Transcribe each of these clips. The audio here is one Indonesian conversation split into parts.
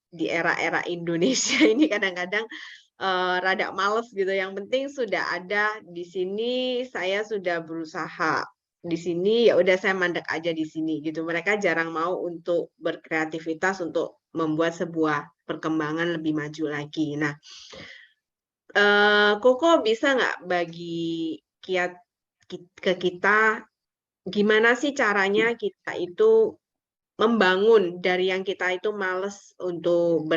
di era-era Indonesia ini kadang-kadang, rada males gitu, yang penting sudah ada di sini, saya sudah berusaha di sini, ya udah saya mandek aja di sini gitu. Mereka jarang mau untuk berkreativitas untuk membuat sebuah perkembangan lebih maju lagi. Nah, Koko bisa nggak bagi kiat ke kita, gimana sih caranya kita itu membangun dari yang kita itu males untuk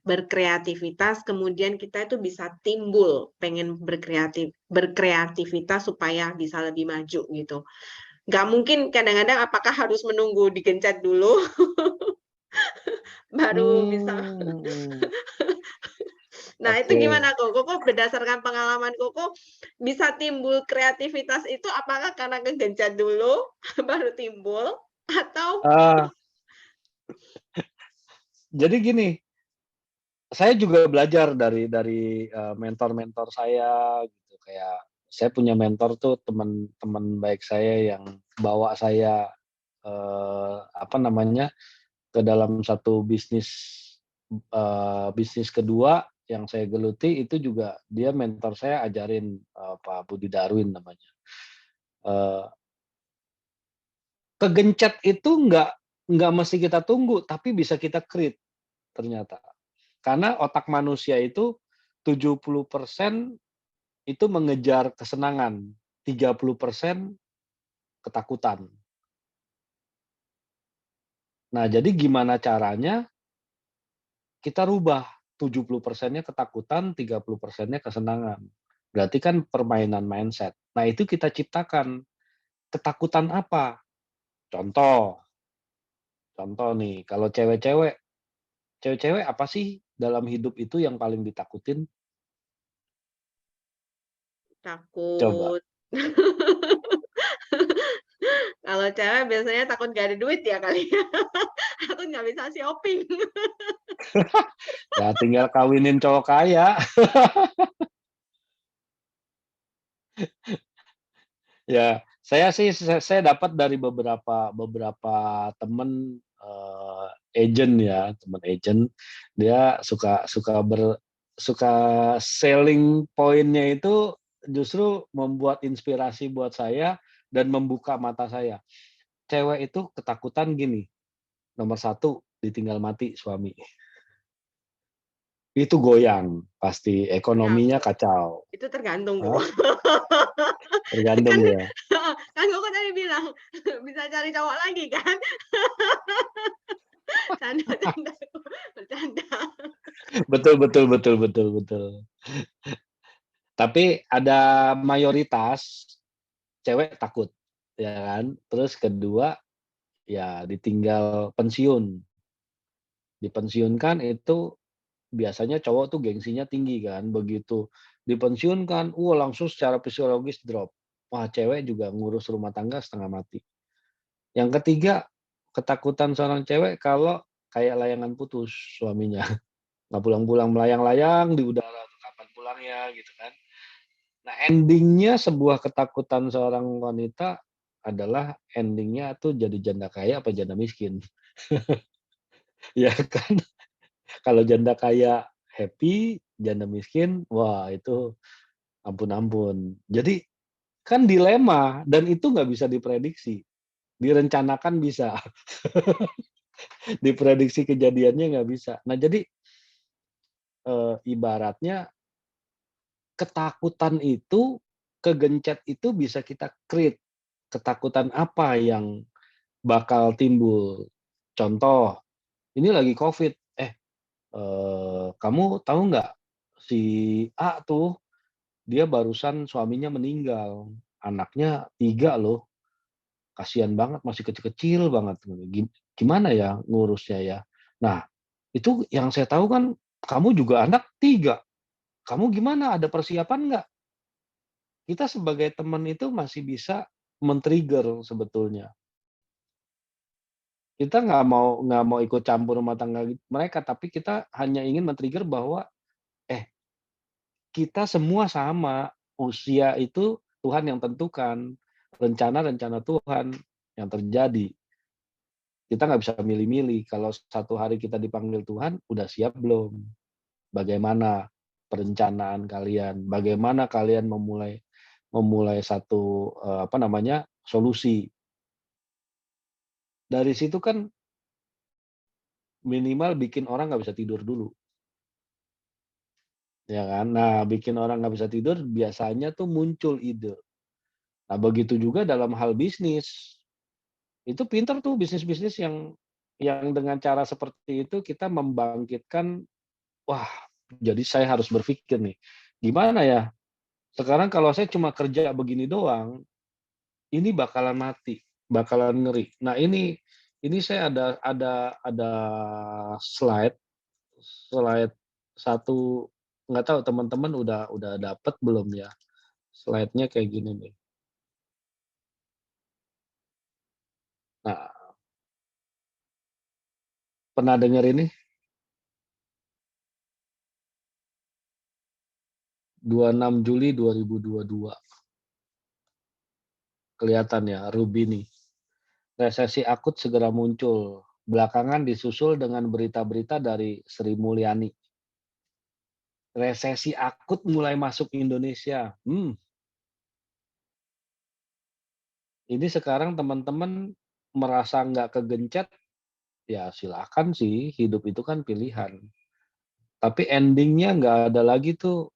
berkreativitas, kemudian kita itu bisa timbul pengen berkreativitas supaya bisa lebih maju gitu. Nggak mungkin kadang-kadang apakah harus menunggu digencet dulu baru bisa. Hmm, Nah, itu oke. gimana Kok? Koko berdasarkan pengalaman Koko, bisa timbul kreativitas itu apakah karena kegencet dulu baru timbul atau Ah, jadi gini, saya juga belajar dari mentor-mentor saya gitu. Kayak saya punya mentor tuh teman-teman baik saya yang bawa saya apa namanya ke dalam satu bisnis kedua yang saya geluti itu juga dia mentor saya ajarin Pak Budi Darwin namanya. Eee, Kegencet itu nggak mesti kita tunggu, tapi bisa kita create ternyata. Karena otak manusia itu 70% itu mengejar kesenangan, 30% ketakutan. Nah, jadi gimana caranya kita rubah 70%-nya ketakutan, 30%-nya kesenangan. Berarti kan permainan mindset. Nah, itu kita ciptakan. Ketakutan apa? Contoh contoh nih, kalau cewek-cewek apa sih dalam hidup itu yang paling ditakutin? Coba. takut? Kalau cewek biasanya takut nggak ada duit ya kali ya? Takut nggak bisa shopping. Ya tinggal kawinin cowok kaya. Ya, saya dapat dari beberapa temen, agent ya, temen agent, dia suka selling point-nya itu justru membuat inspirasi buat saya dan membuka mata saya. Cewek itu ketakutan gini, nomor satu ditinggal mati suami, itu goyang pasti, Ya ekonominya kacau. itu tergantung Hah? Kok. Tergantung Kan ya? kan Koko tadi bilang bisa cari cowok lagi kan? Canda canda, bercanda. Betul betul betul betul betul. Tapi ada mayoritas cewek takut, ya kan. Terus kedua, ya ditinggal pensiun. Dipensiunkan itu biasanya cowok tuh gengsinya tinggi kan, begitu dipensiunkan, langsung secara psikologis drop. Wah, cewek juga ngurus rumah tangga setengah mati. Yang ketiga, ketakutan seorang cewek kalau kayak layangan putus suaminya, nggak pulang-pulang, melayang-layang di udara tuh, kapan pulangnya gitu kan. Nah, ending-nya sebuah ketakutan seorang wanita adalah ending-nya tuh jadi janda kaya apa janda miskin, ya kan? Kalau janda kaya happy, janda miskin, wah itu ampun-ampun. Jadi kan dilema dan itu nggak bisa diprediksi. Direncanakan bisa, diprediksi kejadiannya nggak bisa. Nah jadi, ibaratnya ketakutan itu, kegencet itu bisa kita create. Ketakutan apa yang bakal timbul. Contoh, ini lagi Covid, kamu tahu nggak, si A tuh, dia barusan suaminya meninggal, anaknya 3 loh, kasihan banget masih kecil-kecil banget, gimana ya ngurusnya ya? Nah, itu yang saya tahu kan kamu juga anak 3, kamu gimana, ada persiapan nggak? Kita sebagai teman itu masih bisa men-trigger sebetulnya. Kita nggak mau ikut campur rumah tangga mereka, tapi kita hanya ingin men-trigger bahwa, "Eh, kita semua sama, usia itu Tuhan yang tentukan, rencana-rencana Tuhan yang terjadi." Kita nggak bisa milih-milih, kalau satu hari kita dipanggil Tuhan, udah siap belum? Bagaimana perencanaan kalian? Bagaimana kalian memulai memulai satu, solusi. Dari situ kan minimal bikin orang nggak bisa tidur dulu, ya kan? Nah, bikin orang nggak bisa tidur biasanya tuh muncul ide. Nah, begitu juga dalam hal bisnis. Itu pinter tuh bisnis-bisnis yang dengan cara seperti itu kita membangkitkan, wah, jadi saya harus berpikir nih, gimana ya, sekarang kalau saya cuma kerja begini doang, ini bakalan mati, bakalan ngeri. Nah, ini saya ada slide slide satu, nggak tahu teman-teman udah dapet belum ya? Slide-nya kayak gini nih. Nah, pernah denger ini? 26 Juli 2022. Kelihatan ya, Ruby nih. Resesi akut segera muncul. Belakangan disusul dengan berita-berita dari Sri Mulyani. Resesi akut mulai masuk Indonesia. Ini sekarang teman-teman merasa nggak kegencet, ya silakan sih, hidup itu kan pilihan. Tapi endingnya nggak ada lagi tuh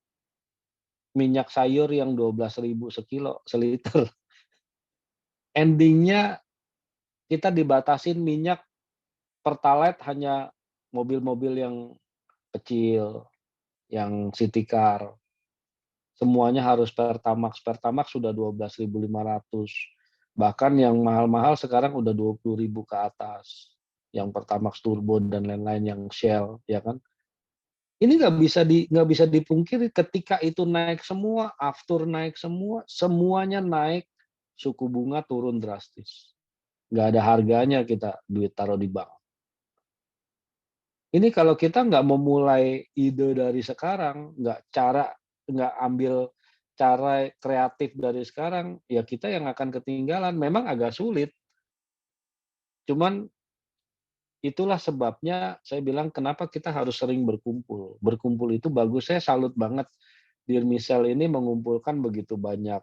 minyak sayur yang 12.000 sekilo, seliter. Endingnya kita dibatasin minyak Pertalite hanya mobil-mobil yang kecil, yang city car. Semuanya harus Pertamax. Pertamax sudah 12.500. Bahkan yang mahal-mahal sekarang udah 20.000 ke atas. Yang Pertamax Turbo dan lain-lain yang Shell, ya kan? Ini nggak bisa dipungkiri ketika itu naik semua, aftur naik semua, semuanya naik, suku bunga turun drastis. Nggak ada harganya kita duit taruh di bank. Ini kalau kita nggak memulai ide dari sekarang, nggak ambil cara kreatif dari sekarang, ya kita yang akan ketinggalan. Memang agak sulit, cuman itulah sebabnya saya bilang kenapa kita harus sering berkumpul. Berkumpul itu bagus, saya salut banget Dear Misel ini mengumpulkan begitu banyak,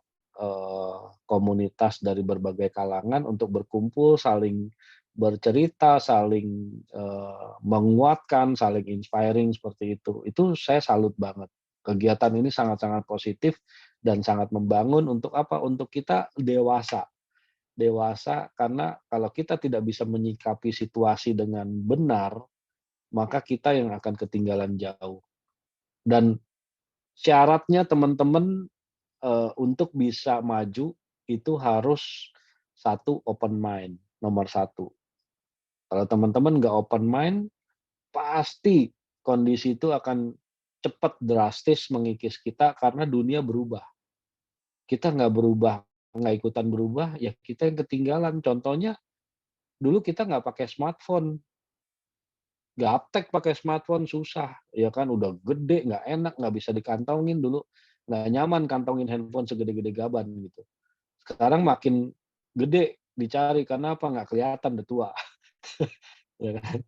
komunitas dari berbagai kalangan untuk berkumpul, saling bercerita, saling, menguatkan, saling inspiring seperti itu. Itu saya salut banget. Kegiatan ini sangat-sangat positif dan sangat membangun untuk apa, untuk kita dewasa. Dewasa karena kalau kita tidak bisa menyikapi situasi dengan benar, maka kita yang akan ketinggalan jauh. Dan syaratnya teman-teman, untuk bisa maju itu harus satu open mind, nomor satu. Kalau teman-teman nggak open mind, pasti kondisi itu akan cepat drastis mengikis kita karena dunia berubah. Kita nggak berubah, nggak ikutan berubah, ya kita yang ketinggalan. Contohnya, dulu kita nggak pakai smartphone, gaptek pakai smartphone susah, ya kan, udah gede, nggak enak, nggak bisa dikantongin dulu, nggak nyaman kantongin handphone segede-gede gaban gitu. Sekarang makin gede dicari karena apa? Nggak kelihatan, udah tua, ya kan.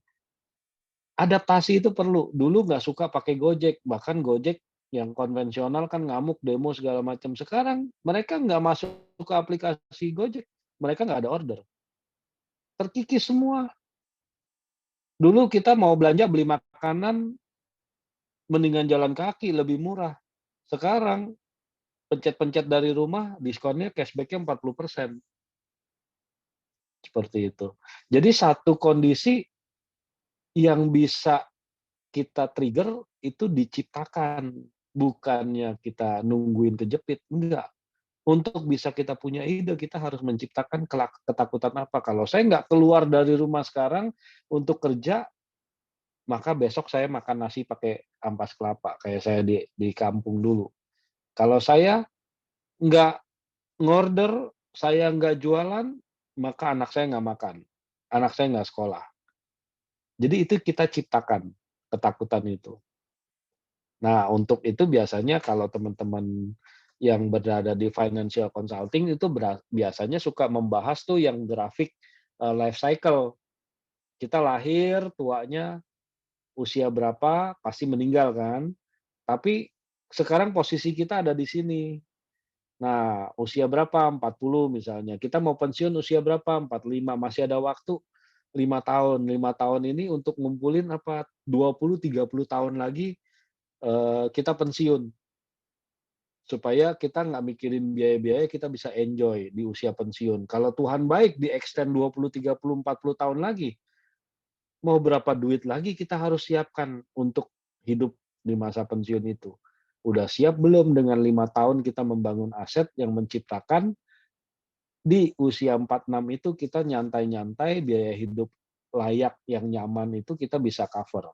Adaptasi itu perlu. Dulu nggak suka pakai Gojek, bahkan Gojek yang konvensional kan ngamuk, demo segala macam. Sekarang mereka nggak masuk ke aplikasi Gojek, mereka nggak ada order. Terkikis semua. Dulu kita mau belanja beli makanan, mendingan jalan kaki lebih murah. Sekarang pencet-pencet dari rumah, diskonnya cashback-nya 40%. Seperti itu. Jadi satu kondisi yang bisa kita trigger itu diciptakan, bukannya kita nungguin kejepit, enggak. Untuk bisa kita punya ide, kita harus menciptakan ketakutan apa. Kalau saya nggak keluar dari rumah sekarang untuk kerja, maka besok saya makan nasi pakai ampas kelapa, kayak saya di kampung dulu. Kalau saya nggak ngorder, saya nggak jualan, maka anak saya nggak makan, anak saya nggak sekolah. Jadi itu kita ciptakan, ketakutan itu. Nah, untuk itu biasanya kalau teman-teman yang berada di financial consulting itu biasanya suka membahas tuh yang grafik, life cycle. Kita lahir, tuanya usia berapa, pasti meninggal kan. Tapi sekarang posisi kita ada di sini. Nah, usia berapa? 40 misalnya. Kita mau pensiun usia berapa? 45. Masih ada waktu 5 tahun. 5 tahun ini untuk ngumpulin apa, 20, 30 tahun lagi, kita pensiun. Supaya kita nggak mikirin biaya-biaya, kita bisa enjoy di usia pensiun. Kalau Tuhan baik di-extend 20, 30, 40 tahun lagi, mau berapa duit lagi kita harus siapkan untuk hidup di masa pensiun itu. Udah siap belum dengan 5 tahun kita membangun aset yang menciptakan di usia 46 itu kita nyantai-nyantai, biaya hidup layak yang nyaman itu kita bisa cover.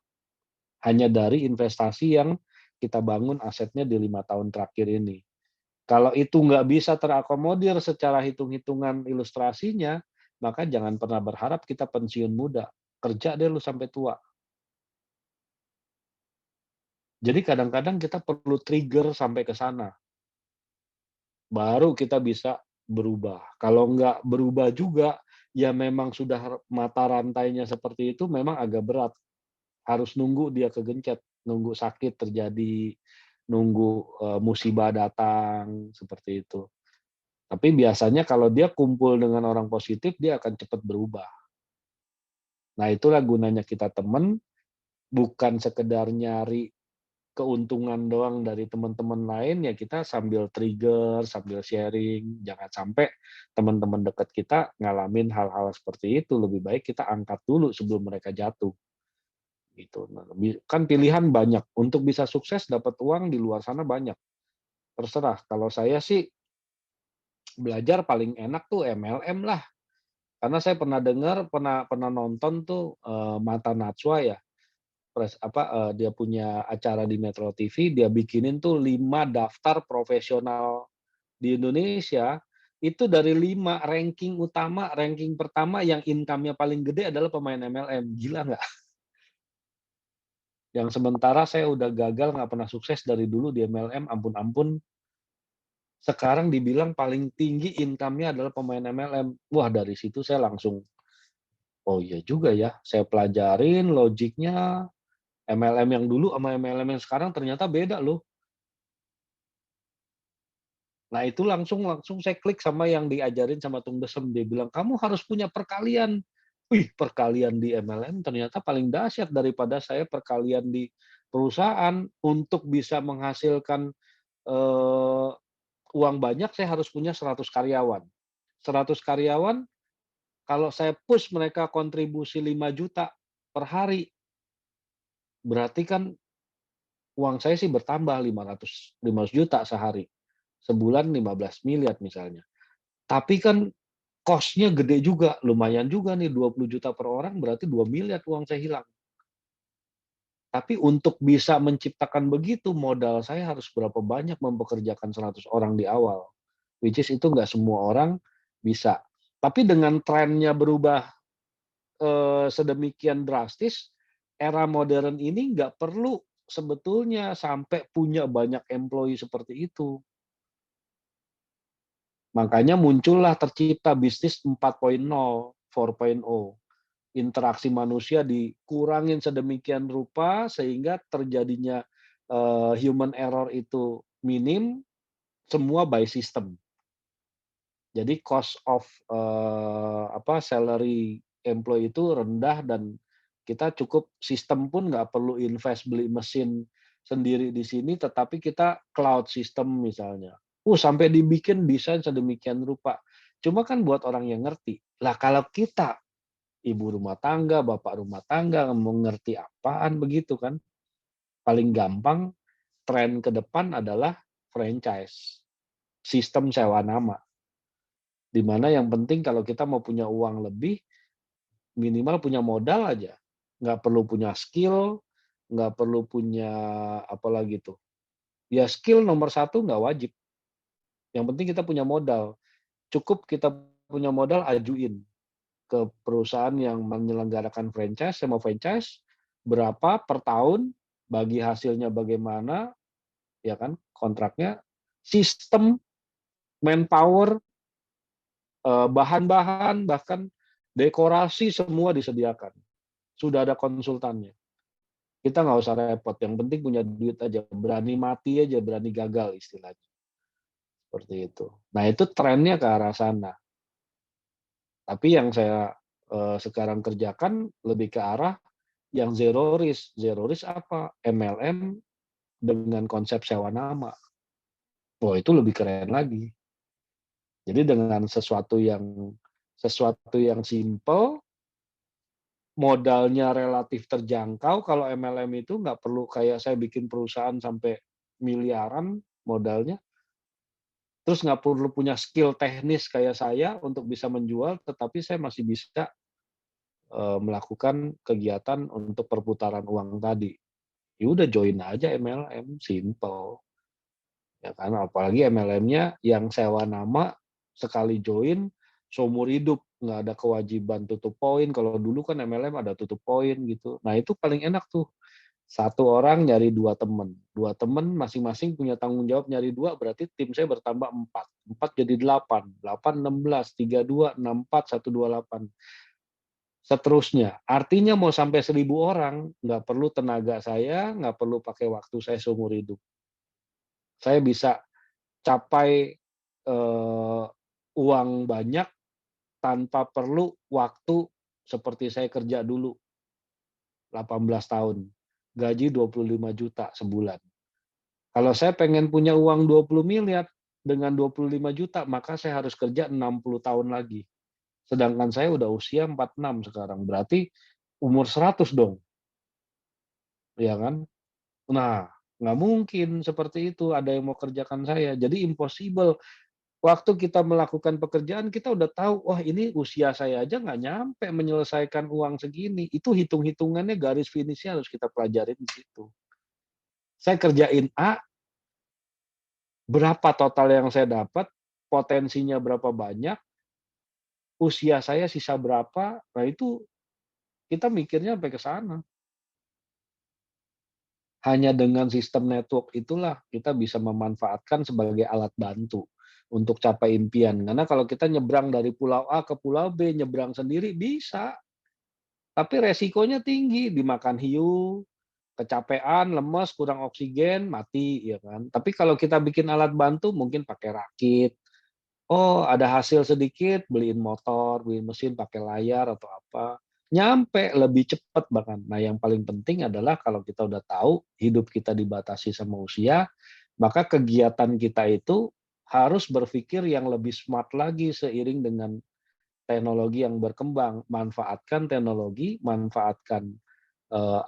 Hanya dari investasi yang kita bangun asetnya di 5 tahun terakhir ini. Kalau itu nggak bisa terakomodir secara hitung-hitungan ilustrasinya, maka jangan pernah berharap kita pensiun muda. Kerja deh lu sampai tua. Jadi kadang-kadang kita perlu trigger sampai ke sana, baru kita bisa berubah. Kalau nggak berubah juga, ya memang sudah mata rantainya seperti itu, memang agak berat. Harus nunggu dia kegencet, nunggu sakit terjadi, nunggu, musibah datang, seperti itu. Tapi biasanya kalau dia kumpul dengan orang positif, dia akan cepat berubah. Nah, itulah gunanya kita teman, bukan sekedar nyari keuntungan doang dari teman-teman lain, ya kita sambil trigger, sambil sharing, jangan sampai teman-teman dekat kita ngalamin hal-hal seperti itu, lebih baik kita angkat dulu sebelum mereka jatuh, gitu. Nah, kan pilihan banyak, untuk bisa sukses dapat uang di luar sana banyak, terserah. Kalau saya sih belajar paling enak tuh MLM lah, karena saya pernah dengar, pernah pernah nonton tuh, Mata Najwa ya. Dia punya acara di Metro TV, dia bikinin tuh 5 daftar profesional di Indonesia, itu dari 5 ranking utama, ranking pertama yang income-nya paling gede adalah pemain MLM, gila nggak? Yang sementara saya udah gagal, nggak pernah sukses dari dulu di MLM, ampun-ampun, sekarang dibilang paling tinggi income-nya adalah pemain MLM. Wah, dari situ saya langsung, "Oh iya juga ya," saya pelajarin logiknya, MLM yang dulu sama MLM yang sekarang ternyata beda loh. Nah, itu langsung langsung saya klik sama yang diajarin sama Tung Desem, dia bilang, "Kamu harus punya perkalian." Wih, perkalian di MLM ternyata paling dahsyat daripada saya perkalian di perusahaan. Untuk bisa menghasilkan, eee, uang banyak, saya harus punya 100 karyawan. 100 karyawan, kalau saya push mereka kontribusi 5 juta per hari, berarti kan uang saya sih bertambah 500 juta sehari, sebulan 15 miliar misalnya. Tapi kan cost-nya gede juga, lumayan juga nih 20 juta per orang berarti 2 miliar uang saya hilang. Tapi untuk bisa menciptakan begitu, modal saya harus berapa banyak mempekerjakan 100 orang di awal. Which is itu nggak semua orang bisa. Tapi dengan trennya berubah, sedemikian drastis, era modern ini nggak perlu sebetulnya sampai punya banyak employee seperti itu. Makanya muncullah tercipta bisnis 4.0, 4.0. Interaksi manusia dikurangin sedemikian rupa sehingga terjadinya, human error itu minim, semua by system. Jadi cost of, salary employee itu rendah dan kita cukup sistem pun nggak perlu invest beli mesin sendiri di sini, tetapi kita cloud system misalnya. Sampai dibikin desain sedemikian rupa. Cuma kan buat orang yang ngerti. Lah kalau kita ibu rumah tangga, bapak rumah tangga, mau ngerti apaan begitu kan. Paling gampang tren ke depan adalah franchise, sistem sewa nama. Di mana yang penting kalau kita mau punya uang lebih, minimal punya modal aja. Nggak perlu punya skill, nggak perlu punya apa lagi tuh. Ya skill nomor satu nggak wajib. Yang penting kita punya modal. Cukup kita punya modal, ajuin ke perusahaan yang menyelenggarakan franchise, saya mau franchise, berapa per tahun, bagi hasilnya bagaimana, ya kan, kontraknya, sistem, manpower, bahan-bahan, bahkan dekorasi semua disediakan. sudah ada konsultannya. Kita nggak usah repot, yang penting punya duit aja, berani mati aja, berani gagal istilahnya, seperti itu. Nah itu trennya ke arah sana. Tapi yang saya, sekarang kerjakan lebih ke arah yang zero risk. Zero risk apa? MLM dengan konsep sewa nama. Oh itu lebih keren lagi. Jadi dengan sesuatu yang simpel, modalnya relatif terjangkau. Kalau MLM itu nggak perlu kayak saya bikin perusahaan sampai miliaran modalnya, terus nggak perlu punya skill teknis kayak saya untuk bisa menjual, tetapi saya masih bisa, melakukan kegiatan untuk perputaran uang tadi. Ya udah join aja MLM, simpel, ya kan. Apalagi MLM-nya yang sewa nama, sekali join seumur hidup, nggak ada kewajiban tutup poin. Kalau dulu kan MLM ada tutup poin gitu. Nah itu paling enak tuh, satu orang nyari 2 temen masing-masing punya tanggung jawab nyari 2, berarti tim saya bertambah 4, 4 jadi 8, 8 16, 32, 64, 128, seterusnya. Artinya mau sampai 1.000 orang, nggak perlu tenaga saya, nggak perlu pakai waktu saya seumur hidup. Saya bisa capai, uang banyak tanpa perlu waktu seperti saya kerja dulu 18 tahun, gaji 25 juta sebulan. Kalau saya pengen punya uang 20 miliar dengan 25 juta, maka saya harus kerja 60 tahun lagi. Sedangkan saya udah usia 46 sekarang, berarti umur 100 dong, ya kan? Nah, nggak mungkin seperti itu ada yang mau kerjakan saya, jadi impossible. Waktu kita melakukan pekerjaan, kita udah tahu, wah ini usia saya aja nggak nyampe menyelesaikan uang segini. Itu hitung-hitungannya, garis finishnya harus kita pelajarin di situ. Saya kerjain A, berapa total yang saya dapat, potensinya berapa banyak, usia saya sisa berapa, nah itu kita mikirnya sampai ke sana. Hanya dengan sistem network itulah kita bisa memanfaatkan sebagai alat bantu untuk capai impian. Karena kalau kita nyebrang dari pulau A ke pulau B, nyebrang sendiri bisa, tapi resikonya tinggi, dimakan hiu, kecapean, lemes, kurang oksigen, mati, ya kan. Tapi kalau kita bikin alat bantu, mungkin pakai rakit, oh ada hasil sedikit, beliin motor, beliin mesin, pakai layar atau apa, nyampe lebih cepat bahkan. Nah yang paling penting adalah kalau kita udah tahu hidup kita dibatasi sama usia, maka kegiatan kita itu harus berpikir yang lebih smart lagi seiring dengan teknologi yang berkembang. Manfaatkan teknologi, manfaatkan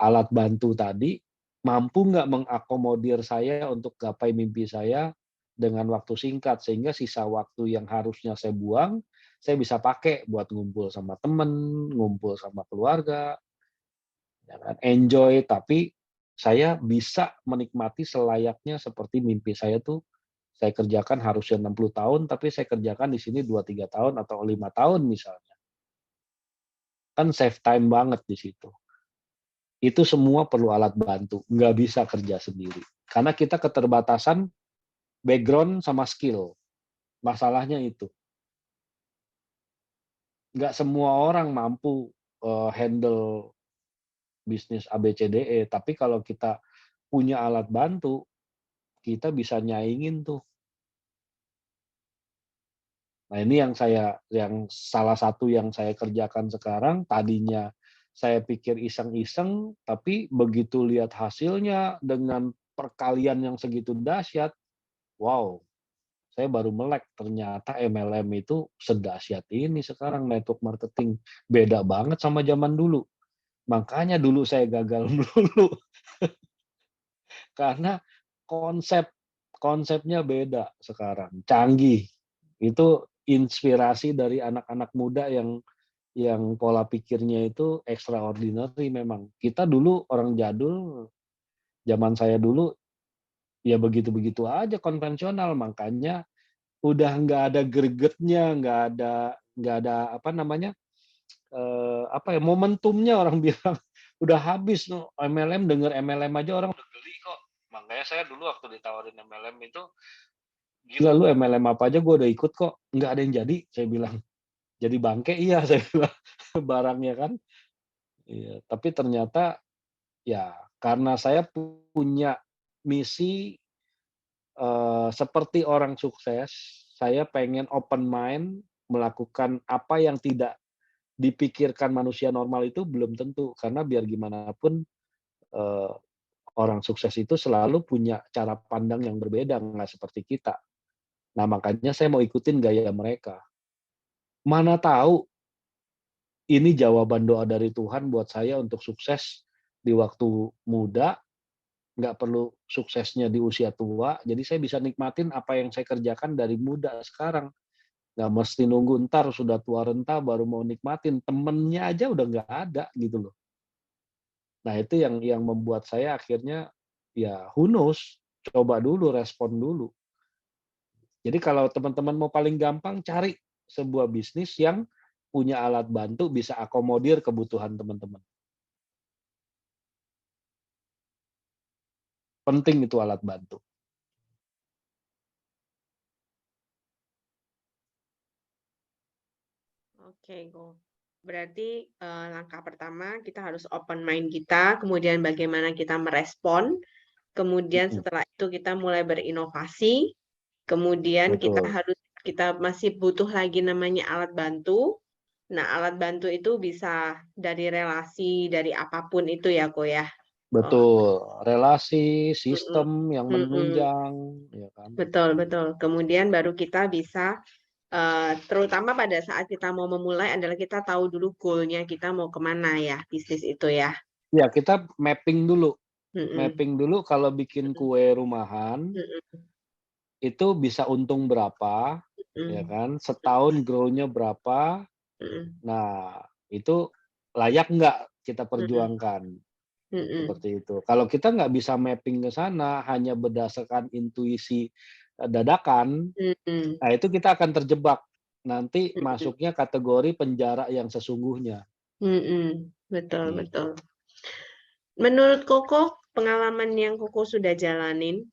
alat bantu tadi, mampu nggak mengakomodir saya untuk gapai mimpi saya dengan waktu singkat, sehingga sisa waktu yang harusnya saya buang, saya bisa pakai buat ngumpul sama temen, ngumpul sama keluarga, ya kan, enjoy, tapi saya bisa menikmati selayaknya seperti mimpi saya tuh, saya kerjakan harusnya 60 tahun, tapi saya kerjakan di sini 2 3 tahun atau 5 tahun misalnya. Kan save time banget di situ. Itu semua perlu alat bantu, nggak bisa kerja sendiri. Karena kita keterbatasan background sama skill, masalahnya itu. Nggak semua orang mampu, handle bisnis ABCDE, tapi kalau kita punya alat bantu, kita bisa nyaingin tuh. Nah ini yang salah satu yang saya kerjakan sekarang, tadinya saya pikir iseng-iseng, tapi begitu lihat hasilnya dengan perkalian yang segitu dahsyat, wow, saya baru melek ternyata MLM itu sedahsyat ini sekarang network marketing. Beda banget sama zaman dulu. Makanya dulu saya gagal dulu karena konsep konsepnya beda sekarang, canggih. Itu inspirasi dari anak-anak muda yang pola pikirnya itu extraordinary memang. Kita dulu orang jadul, zaman saya dulu ya begitu-begitu aja konvensional, makanya udah nggak ada gregetnya, nggak ada apa namanya, apa ya, momentumnya orang bilang, udah habis no MLM, denger MLM aja orang udah geli kok. Makanya saya dulu waktu ditawarin MLM itu, "Gila lu MLM apa aja gua udah ikut kok, nggak ada yang jadi," saya bilang. "Jadi bangke?" "Iya," saya bilang, "barangnya kan." Iya, tapi ternyata ya karena saya punya misi, seperti orang sukses, saya pengen open mind melakukan apa yang tidak dipikirkan manusia normal itu belum tentu, karena biar gimana pun, eee, orang sukses itu selalu punya cara pandang yang berbeda, nggak seperti kita. Nah, makanya saya mau ikutin gaya mereka. Mana tahu ini jawaban doa dari Tuhan buat saya untuk sukses di waktu muda, nggak perlu suksesnya di usia tua, jadi saya bisa nikmatin apa yang saya kerjakan dari muda sekarang. Nggak mesti nunggu entar sudah tua renta baru mau nikmatin, temennya aja udah nggak ada gitu loh. Nah itu yang membuat saya akhirnya, ya who knows, coba dulu, respon dulu. Jadi kalau teman-teman mau paling gampang cari sebuah bisnis yang punya alat bantu bisa akomodir kebutuhan teman-teman. Penting itu alat bantu. Oke, go. Berarti, langkah pertama kita harus open mind kita, kemudian bagaimana kita merespon, kemudian Mhm, setelah itu kita mulai berinovasi, kemudian betul. kita masih butuh lagi namanya alat bantu. Nah, alat bantu itu bisa dari relasi, dari apapun itu ya, Ko, ya? Oh, Betul, relasi, mhm, sistem yang mhm, menunjang, ya kan. betul betul. Kemudian baru kita bisa, terutama pada saat kita mau memulai adalah kita tahu dulu goal-nya kita mau kemana ya, bisnis itu ya? Ya kita Mhm, mapping dulu kalau bikin mhm, kue rumahan, mhm, itu bisa untung berapa, ya mhm, kan, setahun grow-nya berapa, mhm, nah itu layak nggak kita mhm, perjuangkan, mhm, seperti itu. Kalau kita nggak bisa mapping ke sana, hanya berdasarkan intuisi, dadakan, mhm, nah itu kita akan terjebak, nanti mhm, masuknya kategori penjara yang sesungguhnya, mhm, betul betul. gitu. Menurut Koko, pengalaman yang Koko sudah jalanin,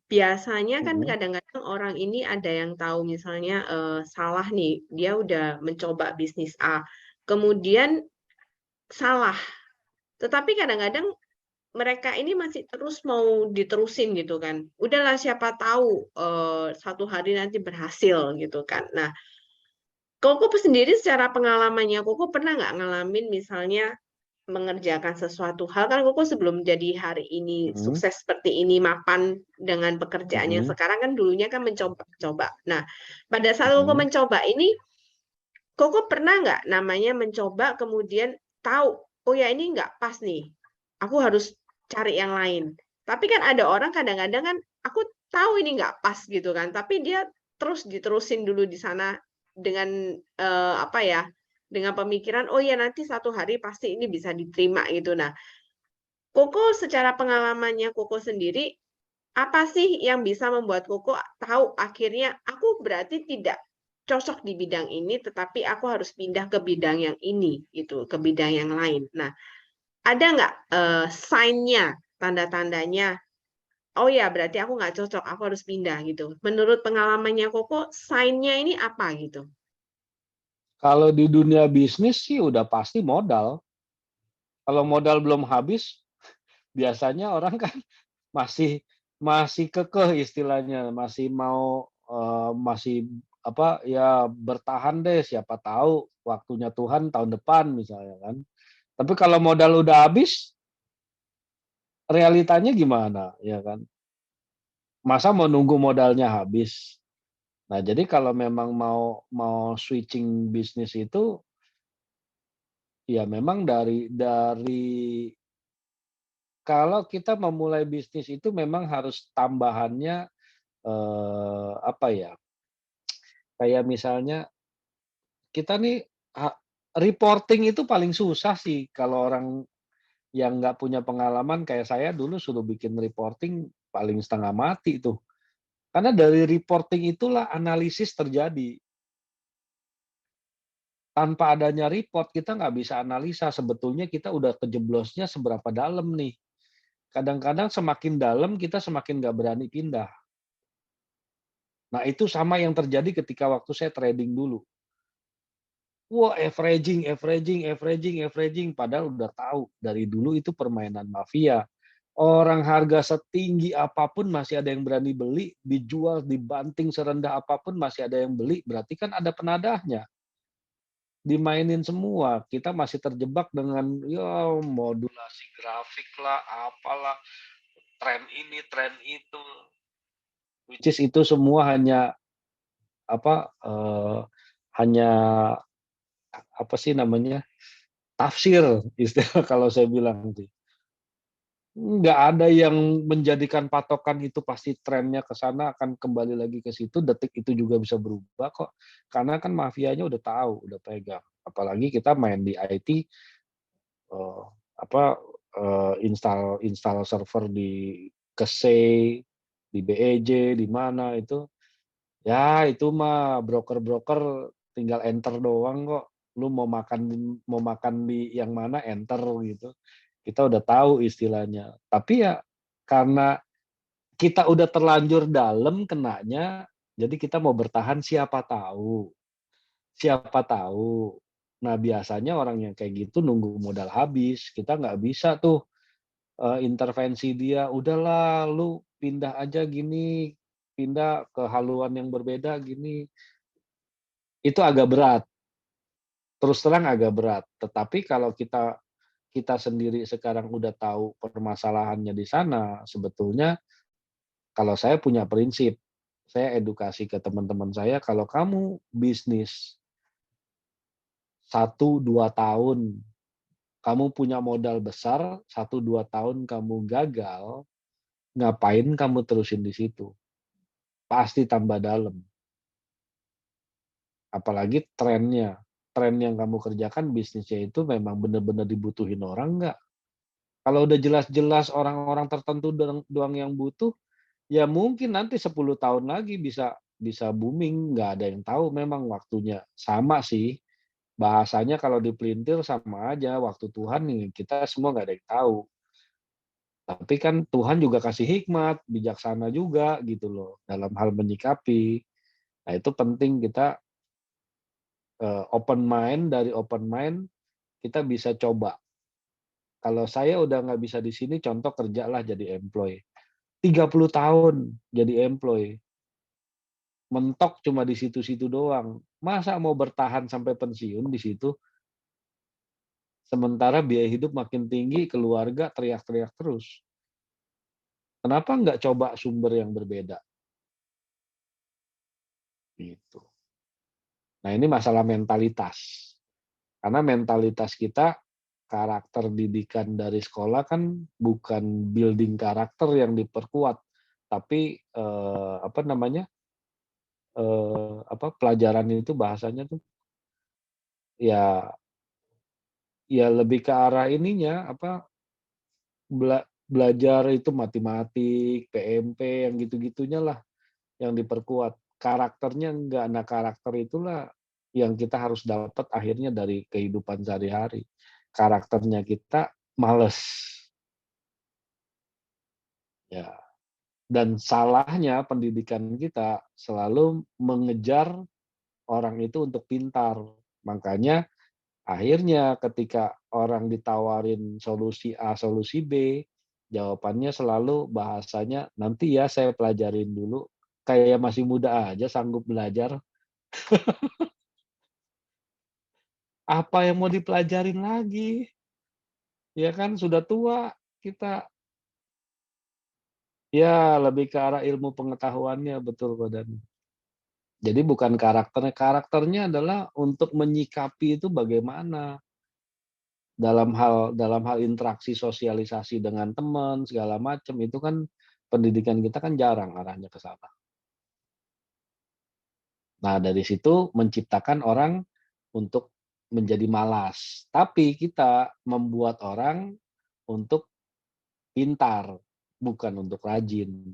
biasanya kan Mhm, kadang-kadang orang ini ada yang tahu misalnya, salah nih, dia udah mencoba bisnis A, kemudian salah, tetapi kadang-kadang mereka ini masih terus mau diterusin gitu kan. Udahlah siapa tahu, suatu hari nanti berhasil gitu kan. Nah, Koko sendiri secara pengalamannya Koko pernah nggak ngalamin misalnya mengerjakan sesuatu hal kan Koko sebelum jadi hari ini mhm, sukses seperti ini, mapan dengan pekerjaan yang mhm, sekarang kan dulunya kan mencoba-coba. Nah, pada saat Koko mhm, mencoba ini, Koko pernah nggak namanya mencoba kemudian tahu, "Oh ya ini nggak pas nih, aku harus cari yang lain." Tapi kan ada orang kadang-kadang kan, aku tahu ini nggak pas gitu kan, tapi dia terus diterusin dulu di sana dengan, apa ya, dengan pemikiran, "Oh ya nanti satu hari pasti ini bisa diterima," gitu. Nah, Koko secara pengalamannya Koko sendiri, apa sih yang bisa membuat Koko tahu akhirnya, "Aku berarti tidak cocok di bidang ini, tetapi aku harus pindah ke bidang yang ini," gitu, ke bidang yang lain. Nah, ada nggak, sign-nya, tanda-tandanya, "Oh ya berarti aku nggak cocok, aku harus pindah," gitu. Menurut pengalamannya Koko, sign-nya ini apa gitu? kalau di dunia bisnis sih udah pasti modal, kalau modal belum habis, biasanya orang kan masih masih kekeh istilahnya, masih mau, masih apa, ya bertahan deh, siapa tahu waktunya Tuhan tahun depan misalnya kan. Tapi kalau modal udah habis, realitanya gimana, ya kan? Masa mau nunggu modalnya habis? Nah, jadi kalau memang mau mau switching bisnis itu, ya memang kalau kita memulai bisnis itu memang harus tambahannya, apa ya, kayak misalnya kita nih reporting itu paling susah sih kalau orang yang nggak punya pengalaman kayak saya dulu suruh bikin reporting paling setengah mati tuh. Karena dari reporting itulah analisis terjadi. Tanpa adanya report kita nggak bisa analisa sebetulnya kita udah kejeblosnya seberapa dalam nih. Kadang-kadang semakin dalam kita semakin nggak berani pindah. Nah, itu sama yang terjadi ketika waktu saya trading dulu. Wah, averaging averaging averaging averaging, padahal udah tahu dari dulu itu permainan mafia. Orang harga setinggi apapun masih ada yang berani beli, dijual, dibanting serendah apapun masih ada yang beli, berarti kan ada penadahnya. Dimainin semua, kita masih terjebak dengan, ya modulasi grafik lah, apalah, tren ini, tren itu, which is itu semua hanya apa, hanya apa sih namanya, tafsir istilah kalau saya bilang sih. Nggak ada yang menjadikan patokan itu pasti trennya ke sana akan kembali lagi ke situ, detik itu juga bisa berubah kok. Karena kan mafianya udah tahu, udah pegang. Apalagi kita main di IT, eee, apa, install install server di Kesei, di BEJ, di mana itu, ya itu mah broker-broker tinggal enter doang kok. Lu mau makan di yang mana, enter gitu. Kita udah tahu istilahnya. Tapi ya karena kita udah terlanjur dalam kenanya, jadi kita mau bertahan siapa tahu. Nah, biasanya orang yang kayak gitu nunggu modal habis, kita nggak bisa tuh, intervensi dia, "Udahlah lu pindah aja gini, pindah ke haluan yang berbeda gini." Itu agak berat, terus terang agak berat. Tetapi kalau kita kita sendiri sekarang udah tahu permasalahannya di sana, sebetulnya kalau saya punya prinsip, saya edukasi ke teman-teman saya, kalau kamu bisnis 1, 2 tahun, kamu punya modal besar, 1, 2 tahun kamu gagal, ngapain kamu terusin di situ? Pasti tambah dalam. Apalagi trennya. Tren yang kamu kerjakan bisnisnya itu memang benar-benar dibutuhin orang nggak? Kalau udah jelas-jelas orang-orang tertentu doang yang butuh, ya mungkin nanti 10 tahun lagi bisa bisa booming, nggak ada yang tahu memang waktunya. Sama sih, bahasanya kalau dipelintir sama aja, waktu Tuhan nih kita semua nggak ada yang tahu. Tapi kan Tuhan juga kasih hikmat, bijaksana juga gitu loh, dalam hal menyikapi. Nah itu penting kita, open mind, dari open mind kita bisa coba. Kalau saya udah nggak bisa di sini, contoh kerjalah jadi employee. 30 tahun jadi employee. Mentok cuma di situ-situ doang. Masa mau bertahan sampai pensiun di situ, sementara biaya hidup makin tinggi, keluarga teriak-teriak terus. Kenapa nggak coba sumber yang berbeda? Gitu. Nah ini masalah mentalitas. Karena mentalitas kita, karakter didikan dari sekolah kan bukan building karakter yang diperkuat, tapi, apa namanya, apa, pelajaran itu bahasanya tuh, ya ya lebih ke arah ininya, apa, belajar itu matematik, PMP, yang gitu-gitunya lah yang diperkuat. Karakternya enggak. Nah, karakter itulah yang kita harus dapat akhirnya dari kehidupan sehari-hari. Karakternya kita males, ya. Dan salahnya pendidikan kita selalu mengejar orang itu untuk pintar. Makanya akhirnya ketika orang ditawarin solusi A, solusi B, jawabannya selalu bahasanya, "Nanti ya saya pelajarin dulu." Kayak masih muda aja sanggup belajar. Apa yang mau dipelajarin lagi? Ya kan sudah tua kita. Ya lebih ke arah ilmu pengetahuannya, betul Kak Dani. Jadi bukan karakternya, karakternya adalah untuk menyikapi itu bagaimana. Dalam hal interaksi sosialisasi dengan teman, segala macam, itu kan pendidikan kita kan jarang arahnya ke sana. Nah, dari situ menciptakan orang untuk menjadi malas, tapi kita membuat orang untuk pintar, bukan untuk rajin.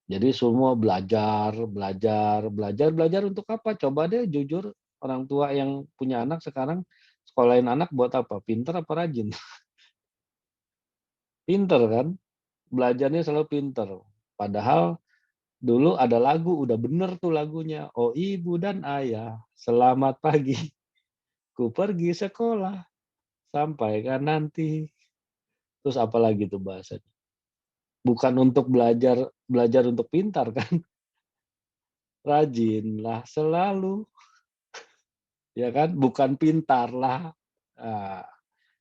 Jadi semua belajar belajar belajar belajar untuk apa? Coba deh jujur, orang tua yang punya anak sekarang, sekolahin anak buat apa? Pinter apa rajin? Pinter kan? Belajarnya selalu pinter. Padahal Dulu ada lagu, udah bener tuh lagunya. Oh ibu dan ayah, selamat pagi. Ku pergi sekolah, sampaikan nanti. Terus apa lagi tuh bahasanya? Bukan untuk belajar belajar untuk pintar kan, rajinlah selalu, ya kan? Bukan pintarlah. Nah,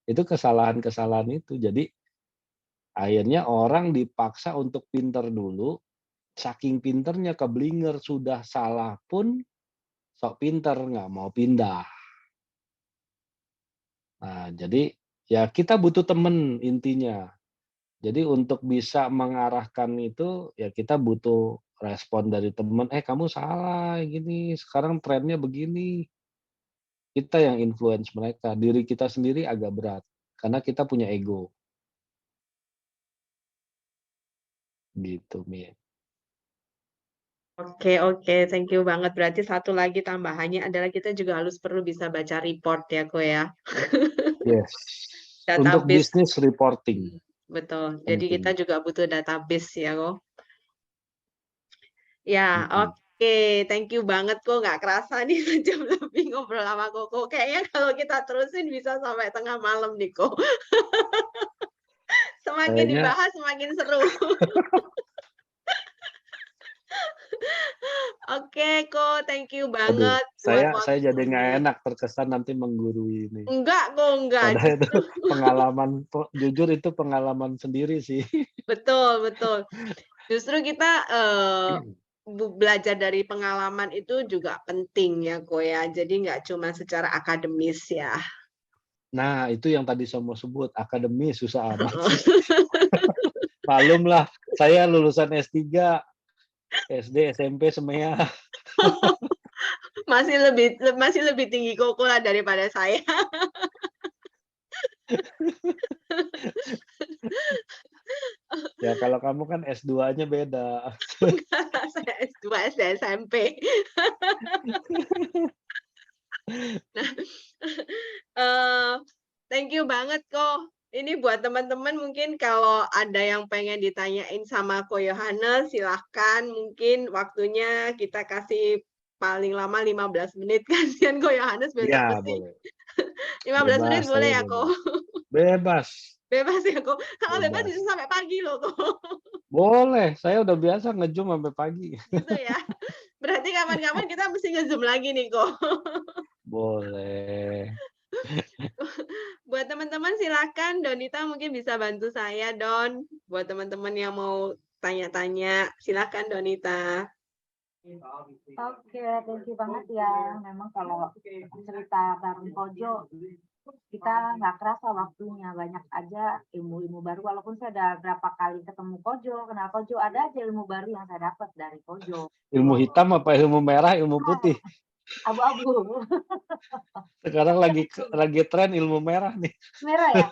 itu kesalahan-kesalahan itu. Jadi akhirnya orang dipaksa untuk pintar dulu, saking pinternya keblinger, sudah salah pun sok pinter, nggak mau pindah. Nah, jadi ya kita butuh temen intinya. Jadi untuk bisa mengarahkan itu, ya kita butuh respon dari teman, "Eh kamu salah gini, sekarang trennya begini." Kita yang influence mereka, diri kita sendiri agak berat, karena kita punya ego, gitu Mi. Oke, oke, thank you banget. Berarti satu lagi tambahannya adalah kita juga perlu bisa baca report ya, Ko, ya. Yes, untuk Database. bisnis reporting, Betul. Jadi kita penting. juga butuh database ya, Ko. Ya, Mhm. oke, thank you banget, Ko. Nggak kerasa nih sejam lebih ngobrol sama Koko. Kayaknya kalau kita terusin bisa sampai tengah malam nih, Ko. Semakin Kayaknya dibahas semakin seru. Oke, Ko, thank you aduh, banget buat saya jadi nggak waktunya. enak terkesan nanti menggurui ini. Enggak, Ko, enggak. Padahal itu Justru pengalaman jujur itu pengalaman sendiri sih. betul, betul. Justru kita, belajar dari pengalaman itu juga penting ya, Ko, ya. Jadi nggak cuma secara akademis ya. Nah, itu yang tadi saya mau sebut, akademis susah amat sih. Maklumlah, saya lulusan S3, SD, SMP semea. Masih lebih tinggi Koko lah daripada saya. Ya kalau kamu kan S2-nya beda. Enggak lah, saya S2, SD, SMP. Nah, eee, thank you banget Ko. Ini buat teman-teman mungkin kalau ada yang pengen ditanyain sama Ko Yohanes, silahkan mungkin waktunya kita kasih paling lama 15 menit. Kasihan Ko Yohanes besok Iya mesti boleh, 15 menit bebas, saya boleh ya Ko? bebas. Bebas, Bebas ya Ko? Kalau bebas bisa bebas. sampai pagi loh Ko. Boleh, saya udah biasa nge-Zoom sampai pagi. Gitu ya? Berarti kapan-kapan kita mesti nge-Zoom lagi nih Ko. Boleh. Buat teman-teman silakan Donita mungkin bisa bantu saya Don. Buat teman-teman yang mau tanya-tanya, silakan Donita. Oke, thank you banget ya. Memang kalau cerita bareng Kojo, kita nggak kerasa waktunya. Banyak aja ilmu-ilmu baru. Walaupun saya udah berapa kali ketemu Kojo, kenal Kojo, ada aja ilmu baru yang saya dapat dari Kojo. Ilmu hitam apa ilmu merah, ilmu putih? Abu-abu. Sekarang lagi tren ilmu merah nih. Merah ya.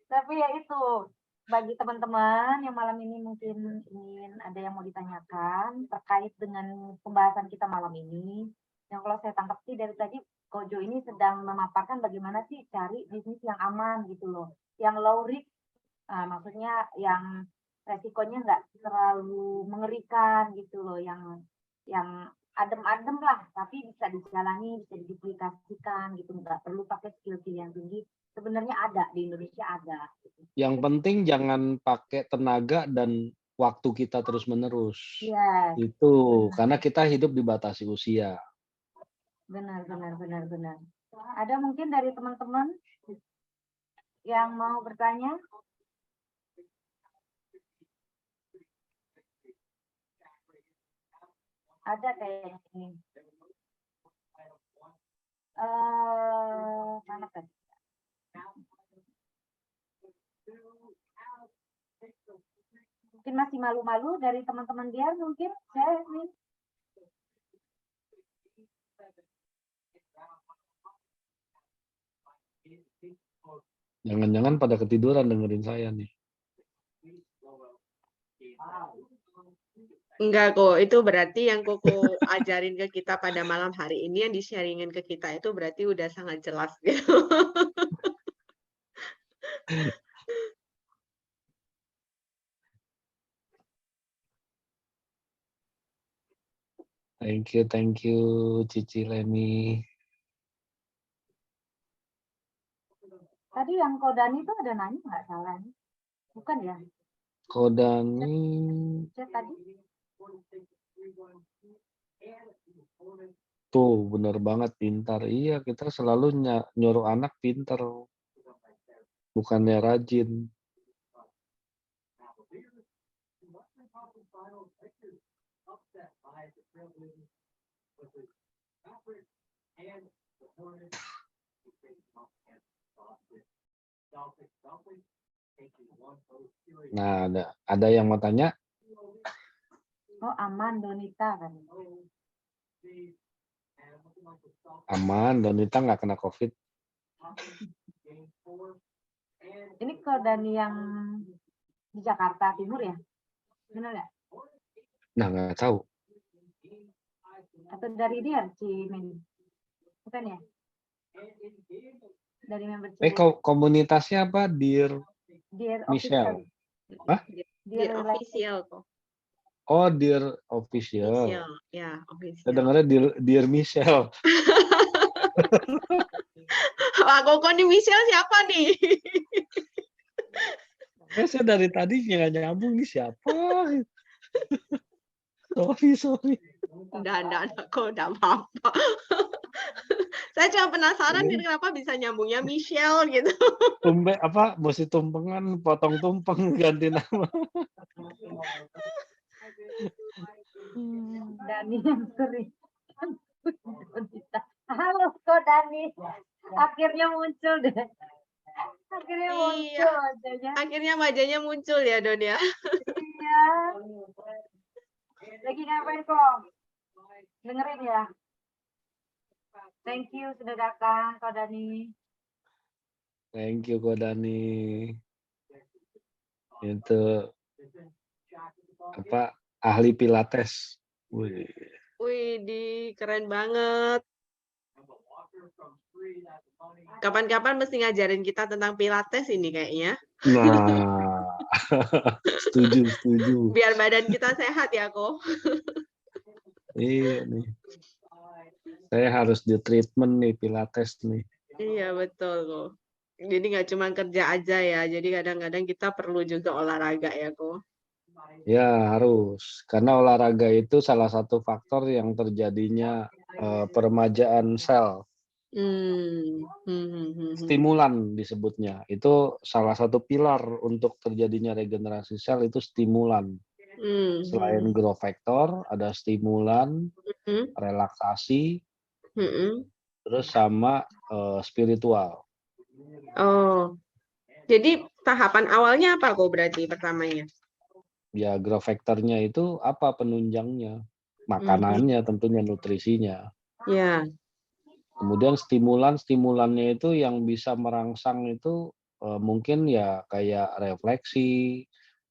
Tapi ya itu, bagi teman-teman yang malam ini mungkin ingin ada yang mau ditanyakan terkait dengan pembahasan kita malam ini, yang kalau saya tangkap sih dari tadi Kojo ini sedang memaparkan bagaimana sih cari bisnis yang aman gitu loh, yang low risk, maksudnya yang resikonya nggak terlalu mengerikan gitu loh, yang adem-adem lah, tapi bisa dijalani, bisa diduplikasikan gitu, nggak perlu pakai skill-skill yang tinggi. Sebenarnya ada di Indonesia ada. Gitu. Yang penting jangan pakai tenaga dan waktu kita terus-menerus. Iya, Itu, benar, karena kita hidup dibatasi usia. benar. Ada mungkin dari teman-teman yang mau bertanya? Ada kayaknya ini. Mana tadi? Mungkin masih malu-malu dari teman-teman dia mungkin saya nih. Jangan-jangan pada ketiduran dengerin saya nih. Enggak kok, itu berarti yang Koko ajarin ke kita pada malam hari ini, yang di-sharing-in ke kita itu berarti udah sangat jelas gitu. Thank you, Cici Leni. Tadi yang Kodani itu ada nanya nggak salah? Bukan ya? Kodani, Chat tadi. tuh bener banget pintar. Iya, kita selalu nyuruh anak pintar, bukannya rajin. Nah, ada yang mau tanya? Oh, aman Donita kan. Aman, Donita nggak kena COVID. Ini Kodani yang di Jakarta Timur ya? Benar nggak? Nah, nggak tahu. Atau dari dia Cimeni? Bukan ya? Dari member Komunitasnya apa? Dear Michelle. official. Hah? Dear official kok. Oh, Dear Official. Ya, official. Saya dengarnya Dear Michelle. Kok nih Michelle siapa nih? Saya dari tadi nggak nyambung nih siapa. Sorry. Enggak, kok udah apa-apa. Saya cuma penasaran nih kenapa bisa nyambungnya Michelle gitu. Mesti tumpengan, potong tumpeng, ganti nama. Dani yang sering. Halo kok Dani. Akhirnya muncul deh. Iya. Akhirnya wajahnya muncul ya, Don ya. Iya. Lagi ngapain kok? Dengerin ya. Thank you sudah datang Kak Dani. Thank you Kak Dani. Itu ahli Pilates. Wih, keren banget. Kapan-kapan mesti ngajarin kita tentang Pilates ini kayaknya. Nah, setuju. Biar badan kita sehat ya, kok. Iya nih. Saya harus di treatment nih Pilates nih. Iya, betul kok. Jadi nggak cuma kerja aja ya, jadi kadang-kadang kita perlu juga olahraga ya, kok. Ya, harus. Karena olahraga itu salah satu faktor yang terjadinya peremajaan sel. Stimulan disebutnya. Itu salah satu pilar untuk terjadinya regenerasi sel itu stimulan. Selain growth factor, ada stimulan, relaksasi, terus sama spiritual. Oh, jadi tahapan awalnya apa kok berarti pertamanya? Ya, growth factornya itu apa penunjangnya? Makanannya tentunya, nutrisinya. Ya. Kemudian stimulannya itu yang bisa merangsang itu mungkin ya kayak refleksi,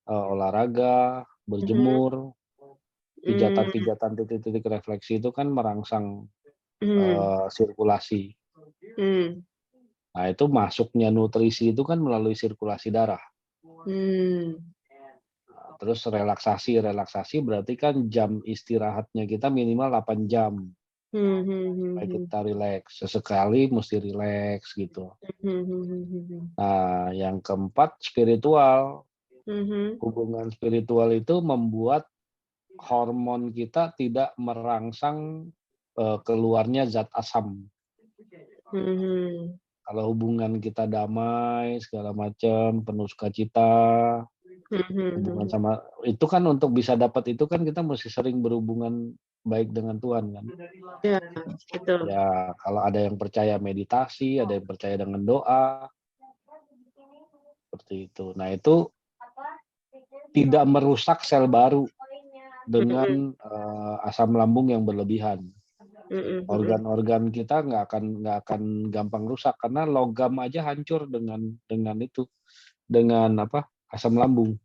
olahraga, berjemur, pijatan-pijatan titik-titik refleksi itu kan merangsang sirkulasi. Nah, itu masuknya nutrisi itu kan melalui sirkulasi darah. Nah, terus relaksasi berarti kan jam istirahatnya kita minimal 8 jam. Supaya kita rileks. Sesekali mesti rileks gitu. Nah, yang keempat spiritual. Hubungan spiritual itu membuat hormon kita tidak merangsang keluarnya zat asam. Kalau hubungan kita damai segala macam, penuh sukacita, hubungan sama itu kan untuk bisa dapat itu kan kita mesti sering berhubungan baik dengan Tuhan kan. Ya, betul. Ya, kalau ada yang percaya meditasi, ada yang percaya dengan doa. Seperti itu. Nah, itu tidak merusak sel baru dengan asam lambung yang berlebihan. Organ-organ kita nggak akan gampang rusak karena logam aja hancur dengan asam lambung.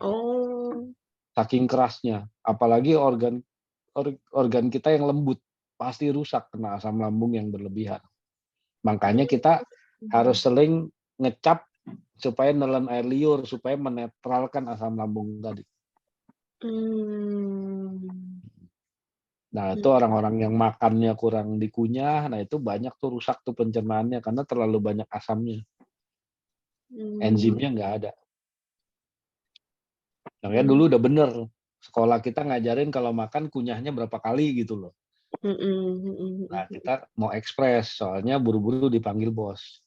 Oh. Saking kerasnya. Apalagi organ kita yang lembut pasti rusak kena asam lambung yang berlebihan. Makanya kita harus sering ngecap supaya nelen air liur supaya menetralkan asam lambung tadi. Nah, itu orang-orang yang makannya kurang dikunyah, nah itu banyak tuh rusak tuh pencernaannya karena terlalu banyak asamnya. Enzimnya nggak ada. Makanya dulu udah bener. Sekolah kita ngajarin kalau makan kunyahnya berapa kali gitu loh. Nah, kita mau ekspres, soalnya buru-buru dipanggil bos.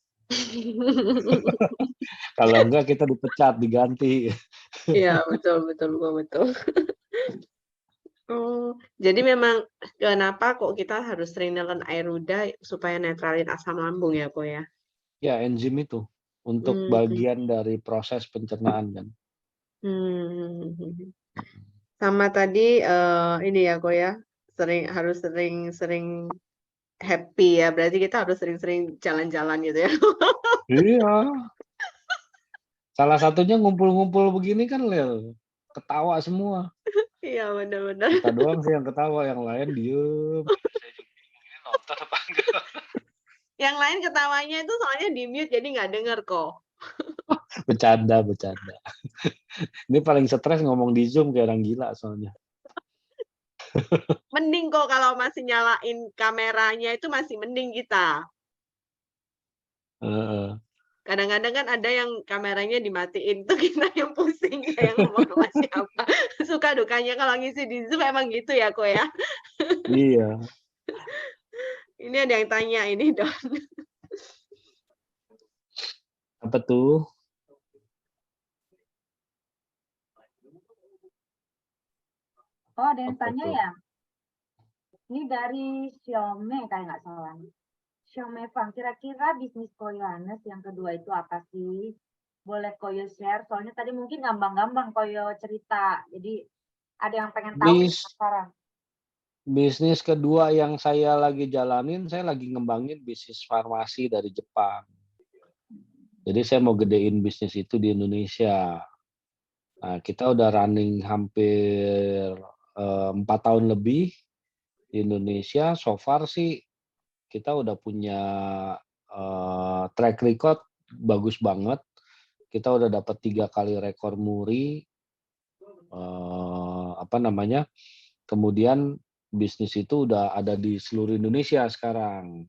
Kalau enggak kita dipecat, diganti. Iya, betul betul betul. Oh, jadi memang kenapa kok kita harus sering nelen air udah supaya netralin asam lambung ya, kok ya? Ya, enzim itu untuk Hmm, bagian dari proses pencernaan kan. hmm. Sama tadi ini ya, kok ya, harus sering-sering happy ya. Berarti kita harus sering-sering jalan-jalan gitu ya. Iya. Salah satunya ngumpul-ngumpul begini kan, Lel. Ketawa semua. Iya, benar-benar. Kita doang sih yang ketawa, yang lain diem. Saya juga bingung ini nonton apa enggak. Yang lain ketawanya itu soalnya di mute jadi nggak denger kok. Bercanda, bercanda. Ini paling stres ngomong di Zoom kayak orang gila soalnya. Mending kok kalau masih nyalain kameranya itu masih mending kita. Heeh. Kadang-kadang kan ada yang kameranya dimatiin tuh kita yang pusing kayak ngomong sama siapa. Suka dukanya kalau ngisi di Zoom emang gitu ya, kok ya. Iya. Ini ada yang tanya ini, Don. Apa tuh? Oh, ada yang Apa tanya tuh? ya? Ini dari Xiaomi kayak nggak salah. Xiaomi Fang, kira-kira bisnis Koyohanes yang kedua itu apa sih? Boleh Koyo share, soalnya tadi mungkin gambang-gambang Koyo cerita. Jadi ada yang pengen tahu nih Bis sekarang. bisnis kedua yang saya lagi jalanin, saya lagi ngembangin bisnis farmasi dari Jepang. Jadi saya mau gedein bisnis itu di Indonesia. Nah, kita udah running hampir 4 tahun lebih di Indonesia. So far sih kita udah punya track record bagus banget. Kita udah dapat 3 kali rekor muri. Apa namanya? Kemudian bisnis itu udah ada di seluruh Indonesia sekarang.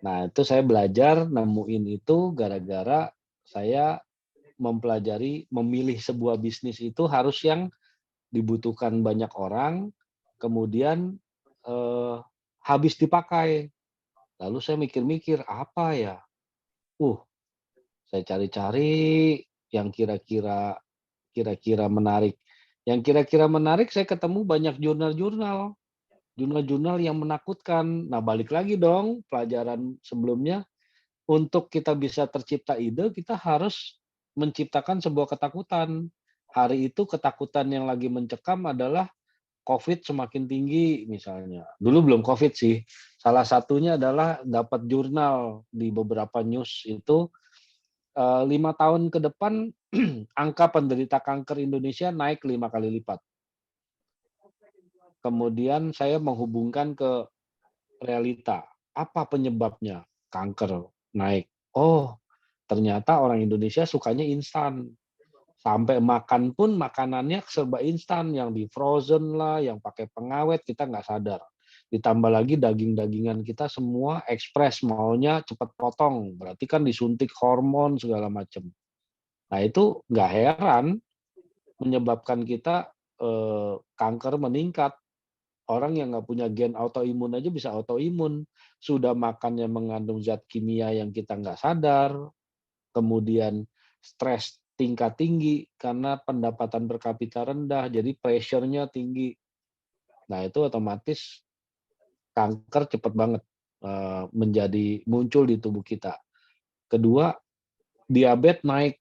Nah, itu saya belajar nemuin itu gara-gara saya mempelajari memilih sebuah bisnis itu harus yang dibutuhkan banyak orang, kemudian habis dipakai. Lalu saya mikir-mikir, apa ya? Saya cari-cari yang kira-kira menarik. Yang kira-kira menarik saya ketemu banyak jurnal-jurnal. Jurnal-jurnal yang menakutkan. Nah, balik lagi dong pelajaran sebelumnya, untuk kita bisa tercipta ide, kita harus menciptakan sebuah ketakutan. Hari itu ketakutan yang lagi mencekam adalah COVID semakin tinggi misalnya. Dulu belum COVID sih. Salah satunya adalah dapat jurnal di beberapa news itu 5 tahun ke depan angka penderita kanker Indonesia naik 5 kali lipat. Kemudian saya menghubungkan ke realita. Apa penyebabnya? Kanker naik. Oh, ternyata orang Indonesia sukanya instan. Sampai makan pun makanannya serba instan, yang di frozen lah, yang pakai pengawet, kita nggak sadar. Ditambah lagi daging-dagingan kita semua ekspres, maunya cepat potong. Berarti kan disuntik hormon segala macam. Nah, itu nggak heran menyebabkan kita kanker meningkat. Orang yang nggak punya gen autoimun aja bisa autoimun. Sudah makannya mengandung zat kimia yang kita nggak sadar, kemudian stres tingkat tinggi karena pendapatan per kapita rendah, jadi pressure-nya tinggi. Nah, itu otomatis kanker cepat banget menjadi muncul di tubuh kita. Kedua, diabetes naik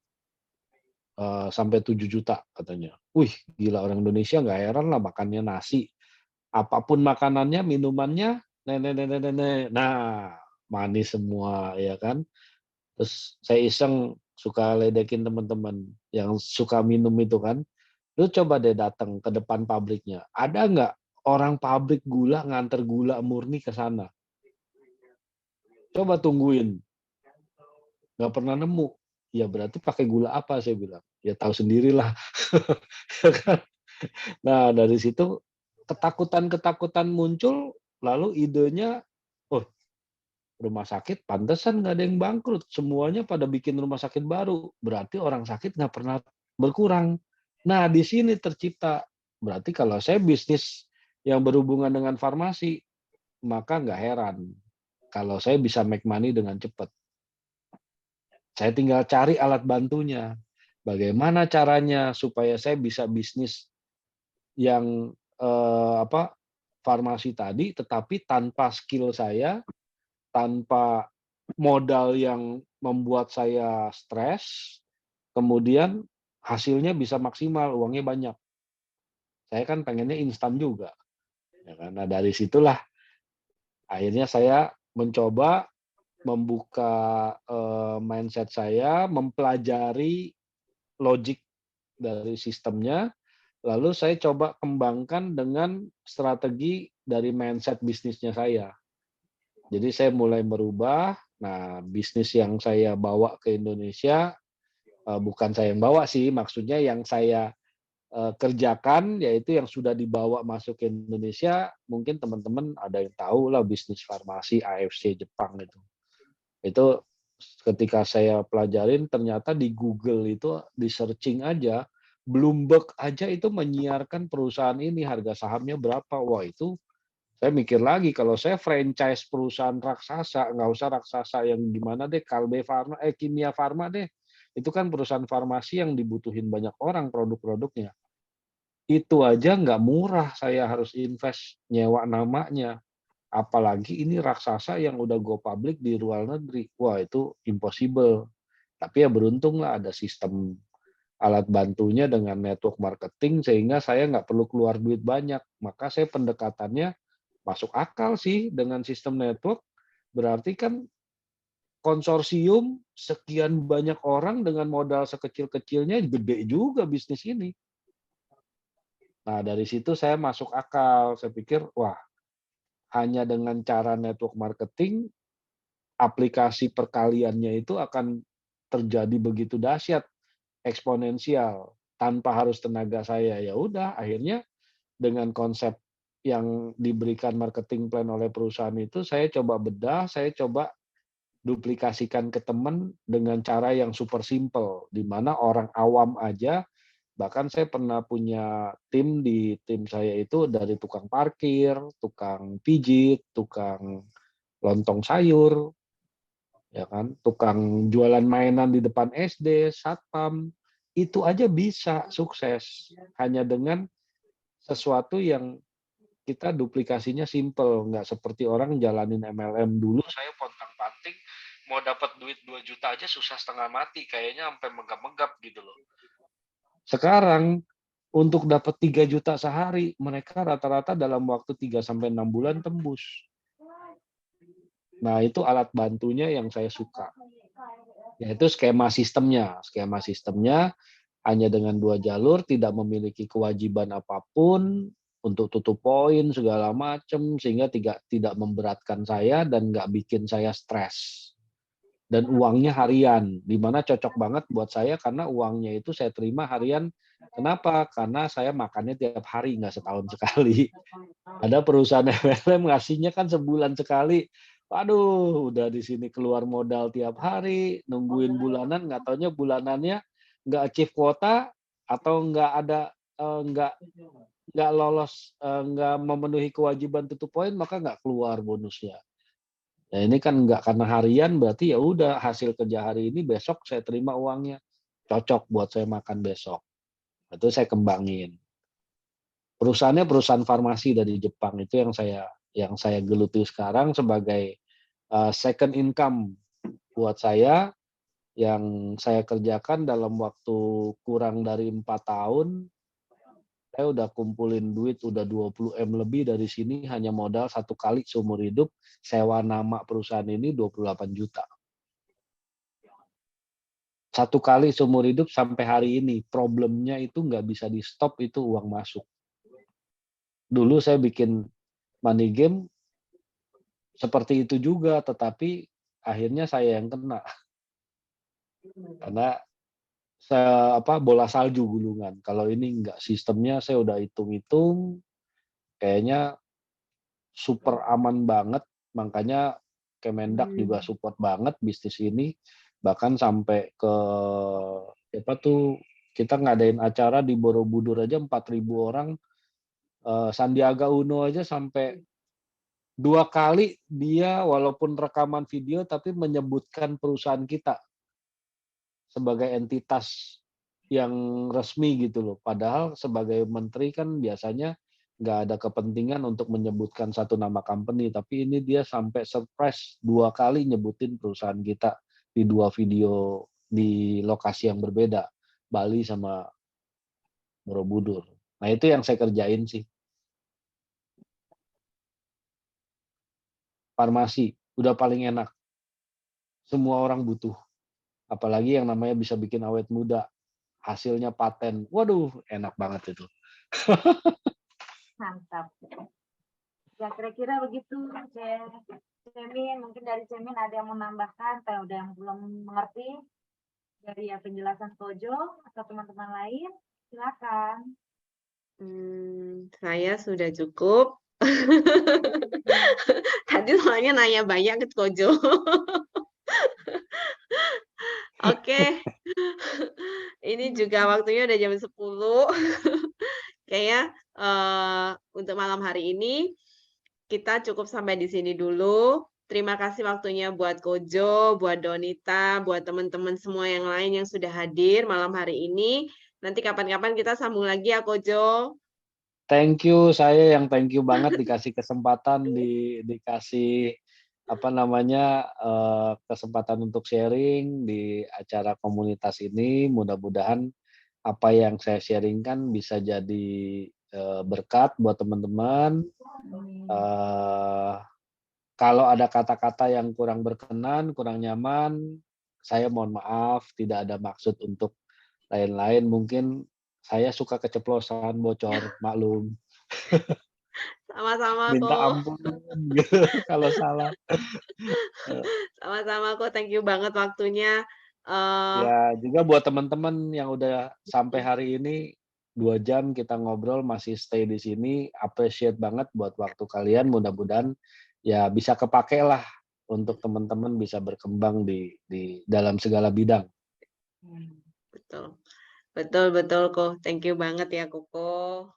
sampai 7 juta katanya. Wih, gila, orang Indonesia nggak heran lah makannya nasi. Apapun makanannya, minumannya, nenek. Nah, manis semua ya kan. Terus saya iseng suka ledekin teman-teman yang suka minum itu kan. Lu coba deh datang ke depan pabriknya. Ada nggak orang pabrik gula nganter gula murni ke sana? Coba tungguin. Nggak pernah nemu. Ya berarti pakai gula apa, saya bilang. Ya tahu sendirilah. Nah, dari situ ketakutan-ketakutan muncul, lalu idenya, oh rumah sakit pantesan nggak ada yang bangkrut, semuanya pada bikin rumah sakit baru, berarti orang sakit nggak pernah berkurang. Nah di sini tercipta, berarti kalau saya bisnis yang berhubungan dengan farmasi, maka nggak heran kalau saya bisa make money dengan cepat. Saya tinggal cari alat bantunya. Bagaimana caranya supaya saya bisa bisnis yang farmasi tadi, tetapi tanpa skill saya, tanpa modal yang membuat saya stres, kemudian hasilnya bisa maksimal, uangnya banyak. Saya kan pengennya instan juga. Ya kan? Nah dari situlah akhirnya saya mencoba membuka mindset saya, mempelajari logik dari sistemnya, lalu saya coba kembangkan dengan strategi dari mindset bisnisnya saya. Jadi saya mulai merubah. Nah, bisnis yang saya bawa ke Indonesia, bukan saya yang bawa sih, maksudnya yang saya kerjakan, yaitu yang sudah dibawa masuk ke Indonesia, mungkin teman-teman ada yang tahu lah bisnis farmasi AFC Jepang itu. Itu ketika saya pelajarin, ternyata di Google itu, di searching aja, Bloomberg aja itu menyiarkan perusahaan ini, harga sahamnya berapa. Wah itu saya mikir lagi, kalau saya franchise perusahaan raksasa, nggak usah raksasa yang gimana deh, Kalbe Farma, Kimia Farma deh. Itu kan perusahaan farmasi yang dibutuhin banyak orang produk-produknya. Itu aja nggak murah, saya harus invest nyewa namanya. Apalagi ini raksasa yang udah go public di luar negeri. Wah itu impossible. Tapi ya beruntunglah ada sistem alat bantunya dengan network marketing sehingga saya nggak perlu keluar duit banyak. Maka saya pendekatannya masuk akal sih dengan sistem network. Berarti kan konsorsium sekian banyak orang dengan modal sekecil-kecilnya gede juga bisnis ini. Nah dari situ saya masuk akal. Saya pikir wah hanya dengan cara network marketing aplikasi perkaliannya itu akan terjadi begitu dahsyat, eksponensial, tanpa harus tenaga saya. Ya udah, akhirnya dengan konsep yang diberikan marketing plan oleh perusahaan itu, saya coba bedah, saya coba duplikasikan ke teman dengan cara yang super simple, di mana orang awam aja, bahkan saya pernah punya tim di tim saya itu dari tukang parkir, tukang pijit, tukang lontong sayur, ya kan, tukang jualan mainan di depan SD, satpam, itu aja bisa sukses hanya dengan sesuatu yang kita duplikasinya simple, nggak seperti orang jalanin MLM. Dulu saya pontang-panting mau dapat duit 2 juta aja susah setengah mati, kayaknya sampai menggap-menggap gitu loh. Sekarang untuk dapat 3 juta sehari, mereka rata-rata dalam waktu 3 sampai 6 bulan tembus. Nah, itu alat bantunya yang saya suka. Yaitu skema sistemnya. Skema sistemnya hanya dengan 2 jalur, tidak memiliki kewajiban apapun untuk tutup poin segala macam, sehingga tidak memberatkan saya dan nggak bikin saya stres. Dan uangnya harian, di mana cocok banget buat saya karena uangnya itu saya terima harian. Kenapa? Karena saya makannya tiap hari, nggak setahun sekali. Ada perusahaan MLM ngasihnya kan sebulan sekali. Waduh, udah di sini keluar modal tiap hari, nungguin bulanan, nggak taunya bulanannya nggak achieve kuota atau nggak ada nggak lolos, nggak memenuhi kewajiban tutup poin, maka nggak keluar bonusnya. Nah ini kan nggak karena harian, berarti ya udah hasil kerja hari ini besok saya terima uangnya, cocok buat saya makan besok. Itu saya kembangin. Perusahaannya perusahaan farmasi dari Jepang, itu yang saya geluti sekarang sebagai second income buat saya, yang saya kerjakan dalam waktu kurang dari 4 tahun. Saya udah kumpulin duit udah 20 M lebih dari sini, hanya modal 1 kali seumur hidup sewa nama perusahaan ini 28 juta. 1 kali seumur hidup sampai hari ini. Problemnya itu nggak bisa di-stop, itu uang masuk. Dulu saya bikin money game seperti itu juga, tetapi akhirnya saya yang kena. Karena bola salju gulungan. Kalau ini enggak, sistemnya saya udah hitung-hitung, kayaknya super aman banget, makanya Kemendak juga support banget bisnis ini, bahkan sampai ke apa tuh, kita ngadain acara di Borobudur aja 4.000 orang, Sandiaga Uno aja sampai 2 kali dia walaupun rekaman video tapi menyebutkan perusahaan kita sebagai entitas yang resmi gitu loh. Padahal sebagai menteri kan biasanya nggak ada kepentingan untuk menyebutkan satu nama company, tapi ini dia sampai surprise 2 kali nyebutin perusahaan kita di 2 video di lokasi yang berbeda, Bali sama Borobudur. Nah itu yang saya kerjain sih. Farmasi, udah paling enak. Semua orang butuh. Apalagi yang namanya bisa bikin awet muda. Hasilnya paten. Waduh, enak banget itu. Mantap. Ya kira-kira begitu, Cemin. Mungkin dari Cemin ada yang mau menambahkan, atau ada yang belum mengerti dari penjelasan Kojo atau teman-teman lain? Silakan. Saya sudah cukup. Tadi soalnya nanya banyak ke Kojo. Oke. Ini juga waktunya udah jam 10. Kayaknya untuk malam hari ini kita cukup sampai di sini dulu. Terima kasih waktunya buat Kojo, buat Donita, buat teman-teman semua yang lain yang sudah hadir malam hari ini. Nanti kapan-kapan kita sambung lagi ya Kojo. Thank you, saya yang thank you banget dikasih kesempatan, dikasih apa namanya, kesempatan untuk sharing di acara komunitas ini. Mudah-mudahan apa yang saya sharing-kan bisa jadi berkat buat teman-teman. Kalau ada kata-kata yang kurang berkenan, kurang nyaman, saya mohon maaf, tidak ada maksud untuk lain-lain. Mungkin saya suka keceplosan, bocor, maklum. Sama-sama Minta kok. ampun gitu kalau salah. Sama-sama kok, thank you banget waktunya. Ya juga buat teman-teman yang udah sampai hari ini 2 jam kita ngobrol masih stay di sini, appreciate banget buat waktu kalian. Mudah-mudahan ya bisa kepake lah untuk teman-teman bisa berkembang di dalam segala bidang. Betul. Betul kok. Thank you banget ya Koko.